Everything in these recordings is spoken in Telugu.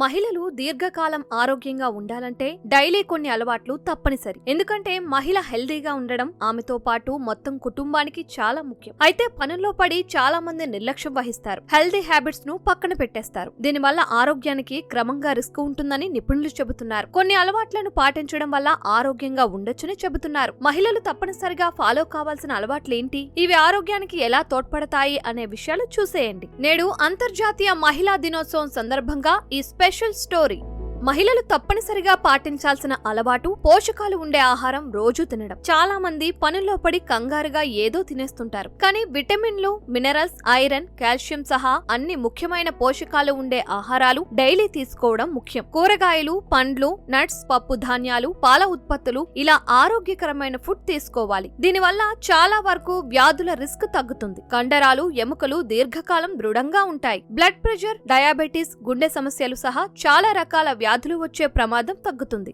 మహిళలు దీర్ఘకాలం ఆరోగ్యంగా ఉండాలంటే డైలీ కొన్ని అలవాట్లు తప్పనిసరి. ఎందుకంటే మహిళ హెల్దీగా ఉండడం ఆమెతో పాటు మొత్తం కుటుంబానికి చాలా ముఖ్యం. అయితే పనుల్లో పడి చాలా మంది నిర్లక్ష్యం వహిస్తారు. హెల్దీ హ్యాబిట్స్ ను పక్కన పెట్టేస్తారు. దీనివల్ల ఆరోగ్యానికి క్రమంగా రిస్క్ ఉంటుందని నిపుణులు చెబుతున్నారు. కొన్ని అలవాట్లను పాటించడం వల్ల ఆరోగ్యంగా ఉండొచ్చని చెబుతున్నారు. మహిళలు తప్పనిసరిగా ఫాలో కావాల్సిన అలవాట్లేంటి, ఇవి ఆరోగ్యానికి ఎలా తోడ్పడతాయి అనే విషయాలు చూసేయండి. నేడు అంతర్జాతీయ మహిళా దినోత్సవం సందర్భంగా ఈ స్పెషల్ స్టోరీ. మహిళలు తప్పనిసరిగా పాటించాల్సిన అలవాటు పోషకాలు ఉండే ఆహారం రోజు తినడం. చాలా మంది పనుల్లో పడి కంగారుగా ఏదో తినేస్తుంటారు. కానీ విటమిన్లు, మినరల్స్, ఐరన్, కాల్షియం సహా అన్ని ముఖ్యమైన పోషకాలు ఉండే ఆహారాలు డైలీ తీసుకోవడం ముఖ్యం. కూరగాయలు, పండ్లు, నట్స్, పప్పు ధాన్యాలు, పాల ఉత్పత్తులు ఇలా ఆరోగ్యకరమైన ఫుడ్ తీసుకోవాలి. దీనివల్ల చాలా వరకు వ్యాధుల రిస్క్ తగ్గుతుంది. కండరాలు, ఎముకలు దీర్ఘకాలం దృఢంగా ఉంటాయి. బ్లడ్ ప్రెషర్, డయాబెటీస్, గుండె సమస్యలు సహా చాలా రకాల వ్యాధులు వచ్చే ప్రమాదం తగ్గుతుంది.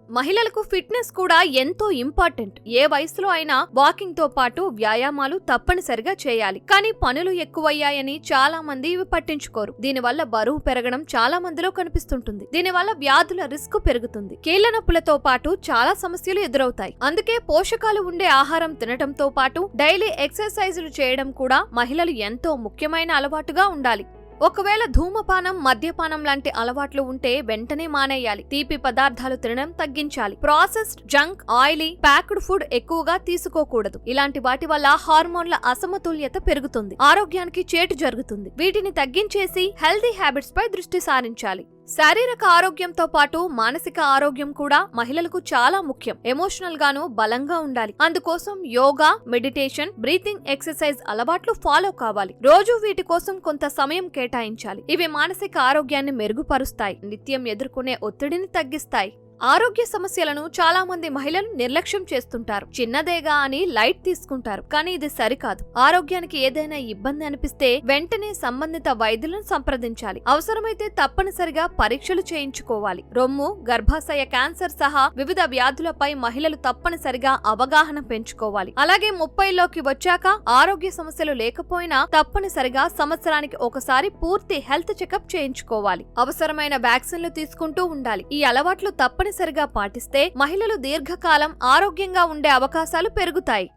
మహిళలకు ఫిట్నెస్ కూడా ఎంతో ఇంపార్టెంట్. ఏ వయసులో అయినా వాకింగ్ తో పాటు వ్యాయామాలు తప్పనిసరిగా చేయాలి. కానీ పనులు ఎక్కువయ్యాయని చాలా మంది ఇవి పట్టించుకోరు. దీనివల్ల బరువు పెరగడం చాలా మందిలో కనిపిస్తుంటుంది. దీనివల్ల వ్యాధుల రిస్క్ పెరుగుతుంది. కీళ్ల నొప్పులతో పాటు చాలా సమస్యలు ఎదురవుతాయి. అందుకే పోషకాలు ఉండే ఆహారం తినటంతో పాటు డైలీ ఎక్సర్సైజులు చేయడం కూడా మహిళలు ఎంతో ముఖ్యమైన అలవాటుగా ఉండాలి. ఒకవేళ ధూమపానం, మద్యపానం లాంటి అలవాట్లు ఉంటే వెంటనే మానేయాలి. తీపి పదార్థాలు తినడం తగ్గించాలి. Processed, junk, oily, packed food ఎక్కువగా తీసుకోకూడదు. ఇలాంటి వాటి వల్ల హార్మోన్ల అసమతుల్యత పెరుగుతుంది, ఆరోగ్యానికి చేటు జరుగుతుంది. వీటిని తగ్గించేసి హెల్దీ హ్యాబిట్స్ పై దృష్టి సారించాలి. శారీరక ఆరోగ్యంతో పాటు మానసిక ఆరోగ్యం కూడా మహిళలకు చాలా ముఖ్యం. ఎమోషనల్ గాను బలంగా ఉండాలి. అందుకోసం యోగా, మెడిటేషన్, బ్రీతింగ్ ఎక్సర్సైజ్ అలవాట్లు ఫాలో కావాలి. రోజు వీటి కోసం కొంత సమయం కేటాయించాలి. ఇవి మానసిక ఆరోగ్యాన్ని మెరుగుపరుస్తాయి, నిత్యం ఎదుర్కొనే ఒత్తిడిని తగ్గిస్తాయి. ఆరోగ్య సమస్యలను చాలా మంది మహిళలు నిర్లక్ష్యం చేస్తుంటారు. చిన్నదేగా అని లైట్ తీసుకుంటారు. కానీ ఇది సరికాదు. ఆరోగ్యానికి ఏదైనా ఇబ్బంది అనిపిస్తే వెంటనే సంబంధిత వైద్యులను సంప్రదించాలి. అవసరమైతే తప్పనిసరిగా పరీక్షలు చేయించుకోవాలి. రొమ్ము, గర్భాశయ క్యాన్సర్ సహా వివిధ వ్యాధులపై మహిళలు తప్పనిసరిగా అవగాహన పెంచుకోవాలి. అలాగే 30లోకి వచ్చాక ఆరోగ్య సమస్యలు లేకపోయినా తప్పనిసరిగా సంవత్సరానికి ఒకసారి పూర్తి హెల్త్ చెకప్ చేయించుకోవాలి. అవసరమైన వ్యాక్సిన్లు తీసుకుంటూ ఉండాలి. ఈ అలవాట్లు తప్పనిసరిగా పాటిస్తే మహిళలు దీర్ఘకాలం ఆరోగ్యంగా ఉండే అవకాశాలు పెరుగుతాయి.